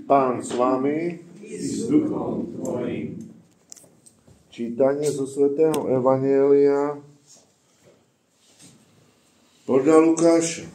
Pán s vami. I s duchom tvojim. Čítanie zo svätého Evanjelia podľa Lukáša.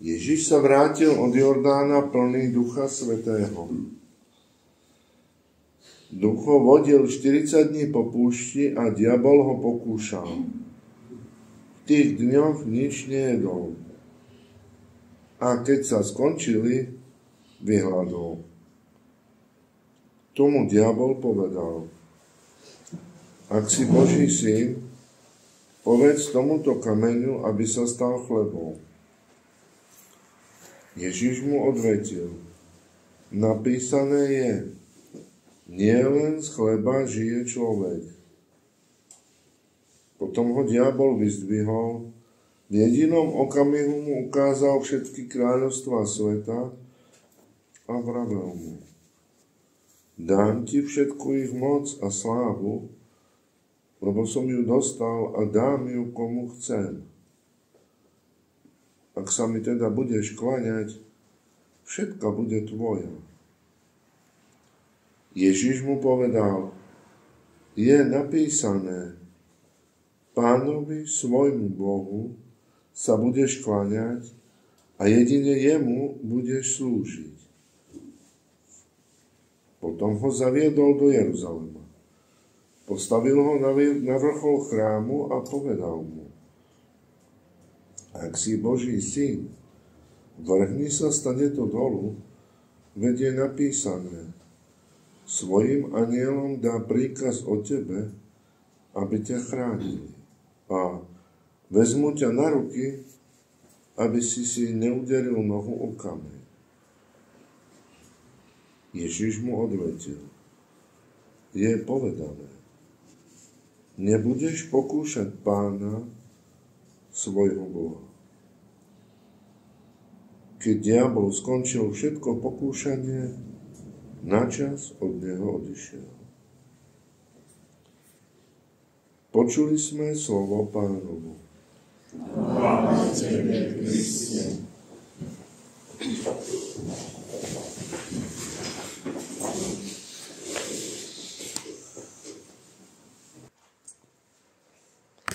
Ježiš sa vrátil od Jordána plný Ducha Svätého. Duch ho vodil 40 dní po púšti a diabol ho pokúšal. V tých dňoch nič nejedol. A keď sa skončili, vyhľadol. Tomu diabol povedal: Ak si Boží syn, povedz tomuto kameňu, aby sa stal chlebom. Ježiš mu odvetil: Napísané je, nie len z chleba žije človek. Potom ho diabol vyzdvihol, v jedinom okamihu mu ukázal všetky kráľovstvá sveta a vravel mu: Dám ti všetku ich moc a slávu, lebo som ju dostal a dám ju komu chcem. Ak sa mi teda budeš kláňať, všetka bude tvoja. Ježiš mu povedal: Je napísané, Pánovi svojmu Bohu sa budeš kláňať a jedine jemu budeš slúžiť. Potom ho zaviedol do Jeruzalema. Postavil ho na vrchol chrámu a povedal mu: Ak si Boží syn, vrhni sa, stane to dolu, veď je napísané, svojim anielom dá príkaz o tebe, aby ťa chránili. A vezmu ťa na ruky, aby si neuderil nohu o kameň. Ježiš mu odvetil: Je povedané, nebudeš pokúšať Pána svojho Boha. Keď diabol skončil všetko pokúšanie, načas od neho odišiel. Počuli sme slovo Pánovo. Chvála tebe, Kriste.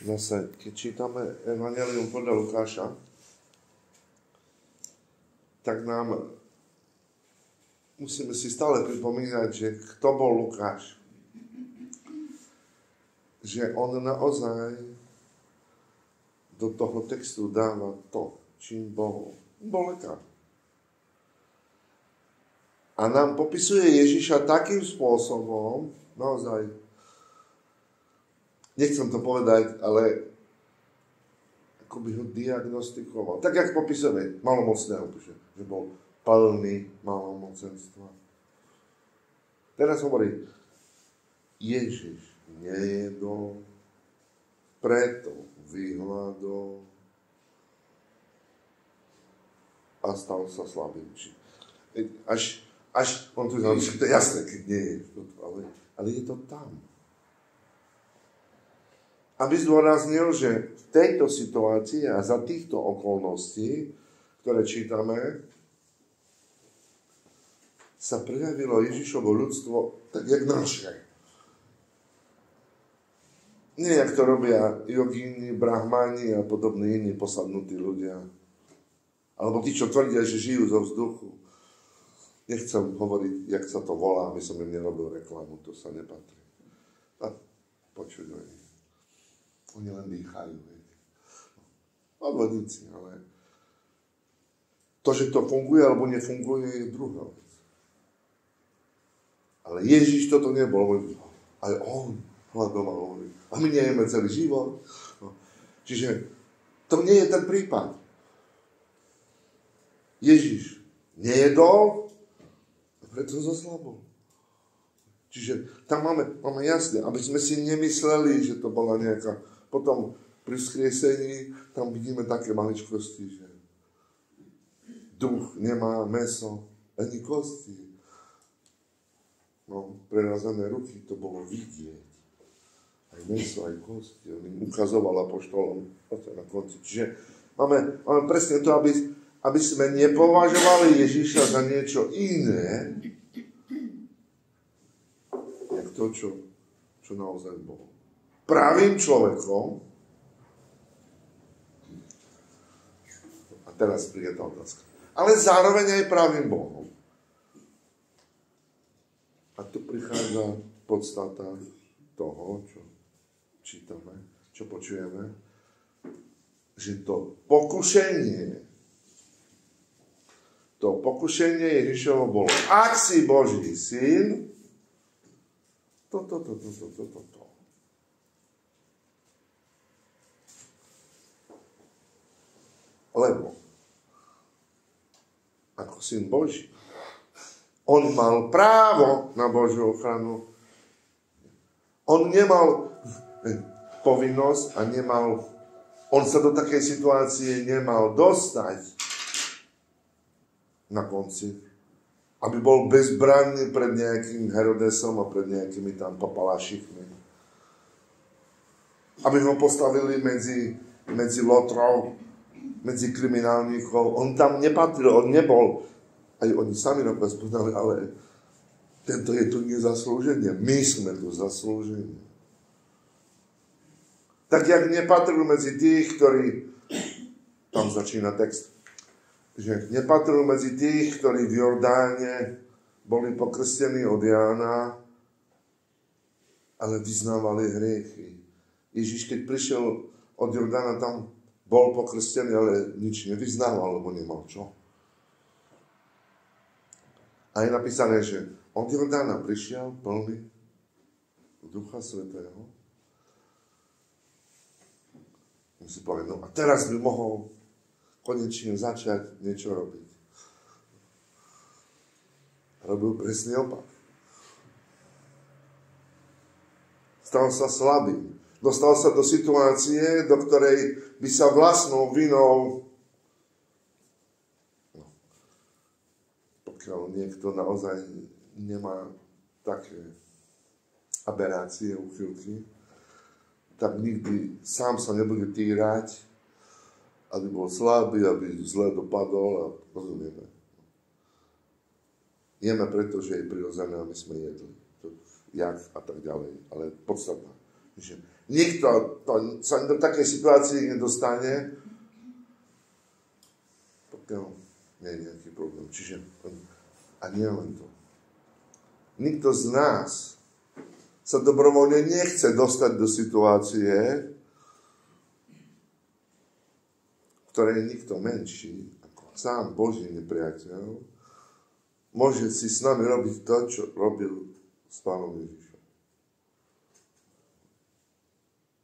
Zase, keď čítame Evangelium podľa Lukáša, tak nám musíme si stále pripomínať, že kto bol Lukáš. Že on naozaj do toho textu dáva to, čím bol. Bol lekár. A nám popisuje Ježiša takým spôsobom, naozaj, nechcem to povedať, ale ako by ho diagnostikoval. Tak, jak popisujeme malomocného, že bol plný malomocenstva. Teraz hovorí, Ježiš nejedol, preto vyhľadol a stal sa slabým. Až on tu znamená, že to je jasné, keď nie je, ale je to tam. Aby zdôraznil, že v tejto situácii a za týchto okolností, ktoré čítame, sa prejavilo Ježišovo ľudstvo tak, jak naše. Nie, jak to robia jogíni, brahmani a podobní iní posadnutí ľudia. Alebo tí, čo tvrdia, že žijú zo vzduchu. Nechcem hovoriť, jak sa to volá, aby som im nerobil reklamu, to sa nepatrí. A počuť o nich. Oni len dýchajú. Odvodníci, ale to, že to funguje alebo nefunguje, je druhá vec. Ale Ježiš toto nebol. Ale on hľadoval, hovorí. A my nejeme celý život. No. Čiže to nie je ten prípad. Ježiš nejedol a preto zoslabol. Čiže tam máme jasne, aby sme si nemysleli, že to bola nejaká... Potom pri vzkriesení tam vidíme také maličkosti, že duch nemá mäso ani kosti. No, prerazené ruky, to bolo vidieť. Aj mäso, aj kosti. On im ukazoval apoštolom na konci. Čiže máme presne to, aby sme nepovažovali Ježiša za niečo iné, jak to, čo naozaj bol. Pravým človekom. A teraz príde tá otázka. Ale zároveň aj pravým Bohom. A tu prichádza podstata toho, čo čítame, čo počujeme, že to pokušenie Ježišovo bolo, ak si Boží syn, to. Lebo ako syn Boží, on mal právo na Božiu ochranu. On nemal povinnosť a on sa do takej situácie nemal dostať na konci, aby bol bezbranný pred nejakým Herodesom a pred nejakými tam papalášikmi. Aby ho postavili medzi lotrov, medzi kriminálníkov. On tam nepatril, on nebol. Aj oni sami nakoniec povedali, ale tento je tu nezaslúženie. My sme tu zaslúžení. Tak jak nepatril medzi tých, ktorí, tam začína text, že nepatril medzi tých, ktorí v Jordáne boli pokrstení od Jána, ale vyznávali hriechy. Ježiš, keď prišiel od Jordána, tam bol pokrstený, ale nič nevyznával, lebo nemal čo. A je napísané, že od Jordána prišiel plný Ducha Svätého. On si povie, no a teraz by mohol konečne začať niečo robiť. Robil presný opak. Stal sa slabým. Dostal sa do situácie, do ktorej by sa vlastnou vinou, pokiaľ niekto naozaj nemá také aberácie, úchylky, tak nikdy sám sa nebude týrať, aby bol slabý, aby zle dopadol a rozumieme. Jeme preto, že je prirodzené, aby sme jedli. Jak a tak ďalej. Ale podstatná. Že nikto sa do takej situácii nedostane, pokiaľ nie je nejaký problém. Čiže, a nie len to. Nikto z nás sa dobrovoľne nechce dostať do situácie, ktoré je nikto menší, ako sám Boží nepriateľ, môže si s nami robiť to, čo robil s Pánom Ježišom.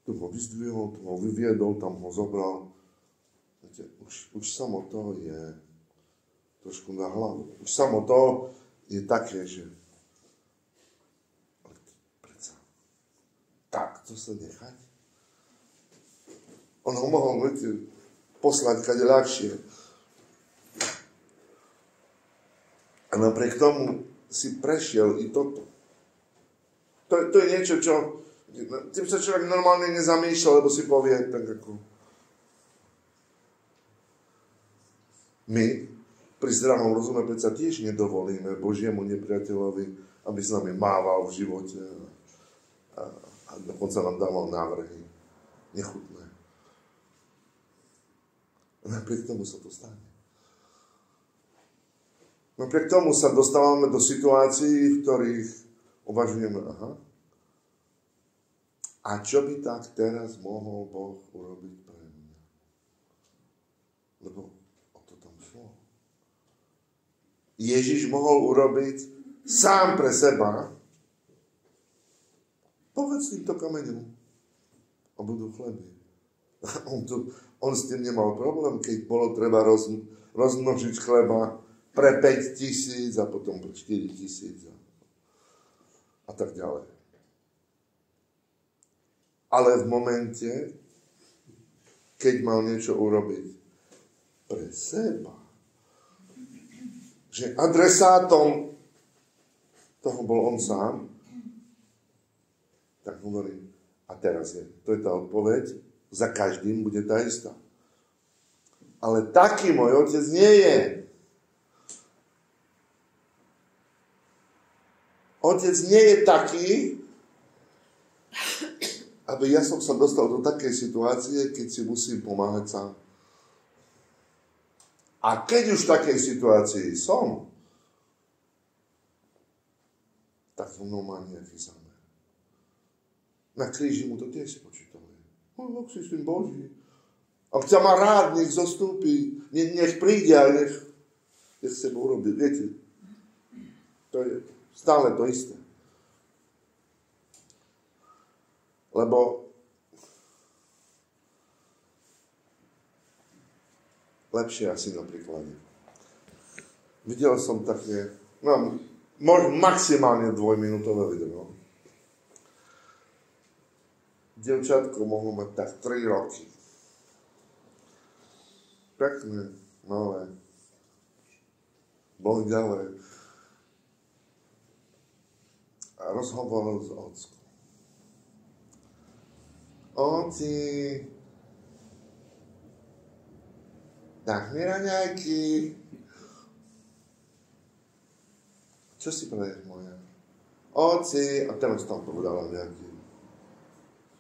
Tu ho vyzdvihol, tu ho vyviedol, tam ho zobral. Viete, už samo to je trošku na hlavu. Už samo to je také, že predsa takto sa nechať. On ho mohol poslať kade ľahšie. A napriek tomu si prešiel i toto. To je niečo, čo tým sa človek normálne nezamýšľa, lebo si povie tak ako my pri zdravom rozume predsa tiež nedovolíme Božiemu nepriateľovi, aby s nami mával v živote a dokonca nám dával návrhy nechutné. Napriek tomu sa to stane. Napriek tomu sa dostávame do situácií, v ktorých uvažujeme, a čo by tak teraz mohol Boh urobiť pre mňa? Lebo o to tam šlo. Ježiš mohol urobiť sám pre seba, povedz týmto kameňom a budú chleby. On s tým nemal problém, keď bolo treba rozmnožiť chleba pre 5 000 a potom pre 4 000 a tak ďalej. Ale v momente, keď mal niečo urobiť pre seba, že adresátom toho bol on sám, tak hovorím, a teraz to je tá odpoveď, za každým bude tá istá. Ale taký môj otec nie je. Otec nie je taký, aby ja som sa dostal do takej situácie, keď si musím pomáhať sám. A keď už v takej situácii som, tak so mnou má nejaký zámer. Na kríži mu to tiež spočítavuje. Ak si s tým Boží. Ak ťa má rád, nech zostúpi, nech príde a nech s sebou urobí. Viete, to je stále to isté. Lebo lepšie asi na príklade. Videl som také, maximálne 2-minútové video. Dievčatko mohlo mať tak 3 roky. Pekné, malé. Boli ďalej. A rozhovoril s ockom. Oci, tak mi raňajky. Čo si preješ moja? Oci, a teraz tam povedala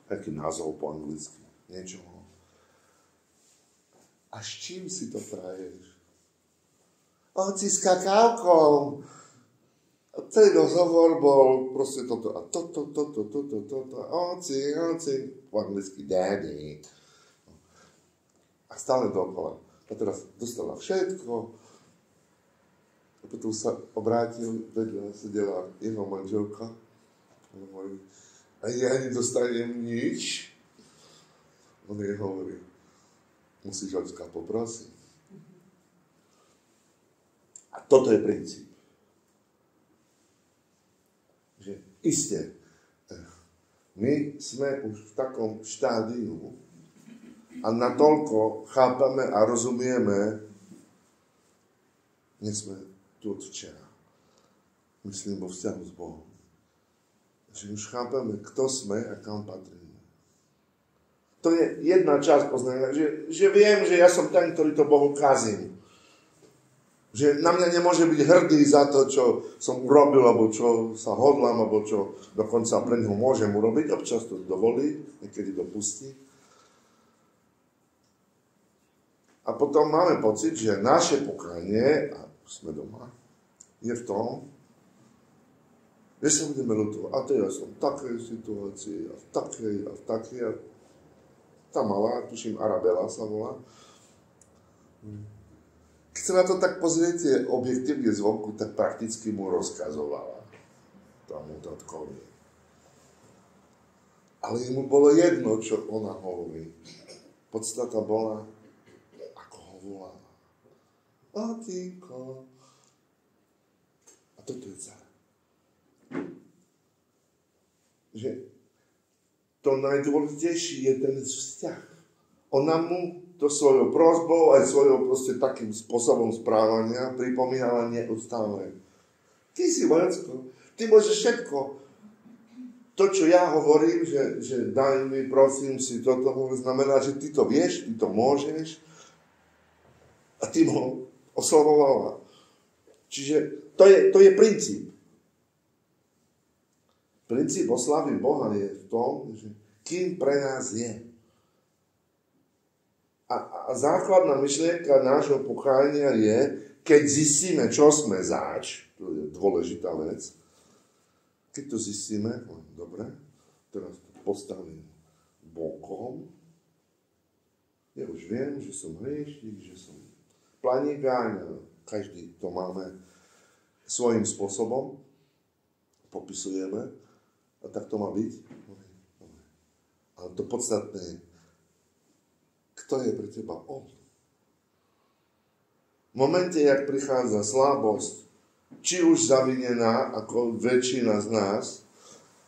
nejaký názov po anglicky. Niečoho. A s čím si to praješ? Oci, s kakávkou. A celý rozhovor bol proste toto a toto. Oci, po anglicky daddy. A stále dokola. A teraz dostala všetko. A potom sa obrátil, vedľa sedela jeho manželka. A hovorí, a ja nedostanem nič. On jej hovorí, musíš Ocka poprosiť. A toto je princíp. Že iste, my sme už v takom štádiu a natoľko chápame a rozumieme, nie sme tu od včera. Myslím vo vzťahu s Bohom. Že už chápeme, kto sme a kam patríme. To je jedna časť poznania, že viem, že ja som ten, ktorý to Bohu kazím. Že na mňa nemôže byť hrdý za to, čo som urobil, alebo čo sa hodlám, alebo čo dokonca pre ňoho môžem urobiť. Občas to dovolí, niekedy dopustí. A potom máme pocit, že naše pokánie, a sme doma, je v tom, že sa budeme ľutovať. A to ja som v takej situácii, a v takej. A tá malá, tuším, Arabela sa volá. Keď sa na to tak pozriete objektívne zvonku, tak prakticky mu rozkazovala tomu tatkovi. Ale mu bolo jedno, čo ona hovorí. Podstata bola, ako ho volá. Tatínko. A toto je car. Že to najdôležitejšie je ten vzťah. Ona mu to svojou prosbou aj svojou proste takým spôsobom správania pripomínala neustále. Ty si vojacko, ty môžeš všetko. To, čo ja hovorím, že daj mi, prosím si, toto znamená, že ty to vieš, ty to môžeš a ty ho oslavovala. Čiže to je princíp. Princíp oslavy Boha je v tom, že kým pre nás je. A základná myšlienka nášho pokánia je, keď zistíme, čo sme zač, to je dôležitá vec, keď to zistíme, dobre, teraz to postavím bokom, ja už viem, že som hriešnik, že som planigáň, každý to máme svojím spôsobom, popisujeme, a tak to má byť. Ale to podstatné je, kto je pre teba on. V momente, jak prichádza slabosť, či už zavinená, ako väčšina z nás,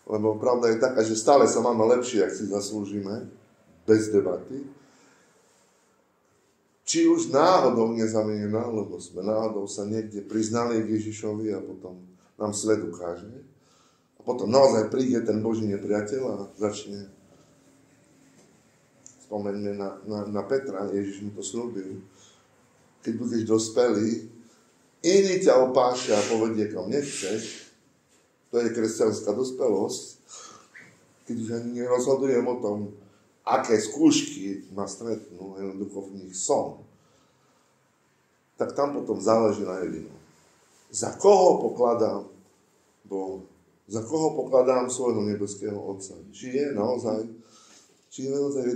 lebo pravda je taká, že stále sa máme lepšie, ak si zaslúžime, bez debaty, či už náhodou nezavinená, lebo sme náhodou sa niekde priznali k Ježišovi a potom nám svet ukáže. A potom naozaj príde ten Boží nepriateľ a začne. Spomeňme na Petra, Ježiš mu to slúbil. keď budeš dospelý, iný ťa opášia a povedie, kam nechceš. To je kresťanská dospelosť. Keď už ani nerozhodujem o tom, aké skúšky ma stretnú, jednoducho v nich som, tak tam potom záleží na jedinom. Za koho pokladám Boha? Za koho pokladám svojho nebeského Otca? Či je naozaj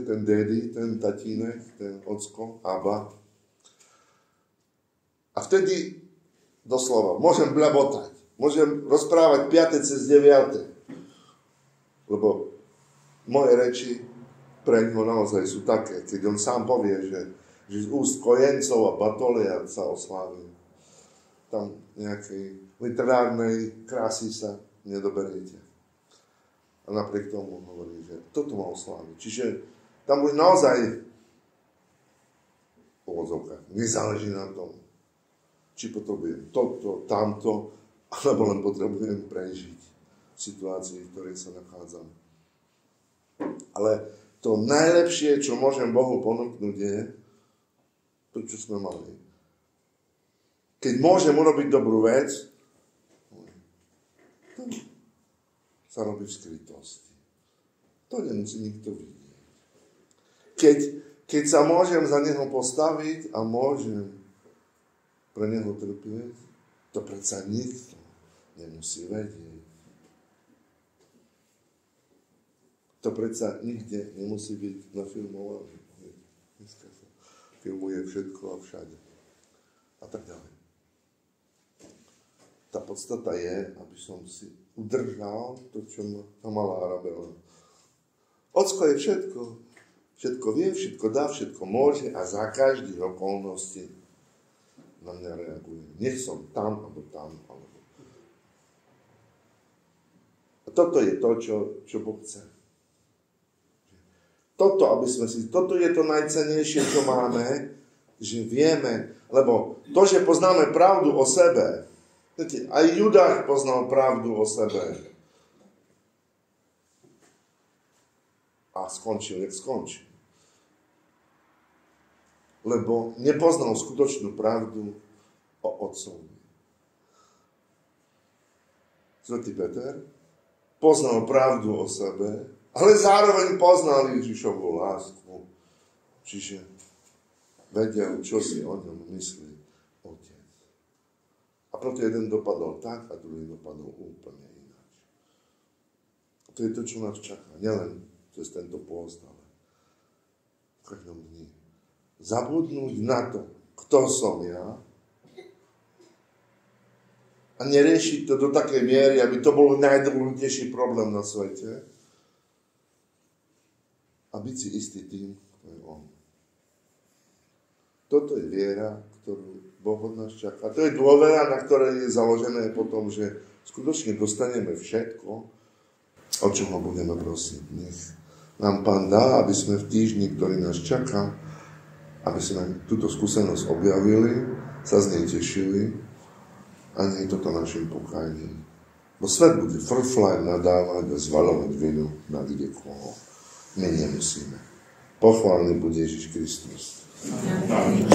ten daddy, ten tatínek, ten ocko, Abba? A vtedy doslova môžem blabotať, môžem rozprávať 5. cez 9. Lebo moje reči pre ňo naozaj sú také, keď on sám povie, že z úst kojencov a batoliat sa oslávil. Tam nejakej literárnej krásy sa nedoberiete. A napriek tomu hovorí, že toto ma oslávi. Čiže tam už naozaj nezáleží na tom, či potrebujem toto, tamto, alebo len potrebujem prežiť v situácii, v ktorej sa nachádzam. Ale to najlepšie, čo môžem Bohu ponúknuť, je to, čo sme mali. Keď môžem urobiť dobrú vec, to sa robí v skrytosti. To nemusí nikto vidieť. Keď sa môžem za neho postaviť a môžem pre neho trpieť, to predsa nikto nemusí vedieť. To predsa nikde nemusí byť nafilmované. Dneska sa filmuje všetko a všade. A tak ďalej. Tá podstata je, aby som si udržal to, čo ma malá Arabela. Ocko je všetko. Všetko vie, všetko dá, všetko môže a za každých okolností na mňa reaguje. Nech som tam, alebo tam, alebo... A toto je to, čo Boh chce. Toto je to najcennejšie, čo máme, že vieme, lebo to, že poznáme pravdu o sebe, aj Judách poznal pravdu o sebe. A skončil, jak skončil. Lebo nepoznal skutočnú pravdu o Otcovi. Svätý Peter poznal pravdu o sebe, ale zároveň poznal Ježišovu lásku. Čiže vedel, čo si o ňom myslí Otec. A preto jeden dopadol tak a druhý dopadol úplne ináč. To je to, čo nás čaká. Nielen cez tento pôst, ale v každom dni. Zabudnúť na to, kto som ja a neriešiť to do takej miery, aby to bol najdôležitejší problém na svete a byť si istý tým, kto je on. Toto je viera, ktorú Boh od nás čaká. To je dôvera, na ktorej je založené potom, že skutočne dostaneme všetko, o čo ho budeme prosiť. Nech nám Pán dá, aby sme v týždni, ktorý nás čaká, aby sme túto skúsenosť objavili, sa z nej tešili a nie je toto našim pokáním. Bo svet bude frflať, nadávať a zvalovať vinu na kdekoho. My nemusíme. Pochválený bude Ježiš Kristus. Amen.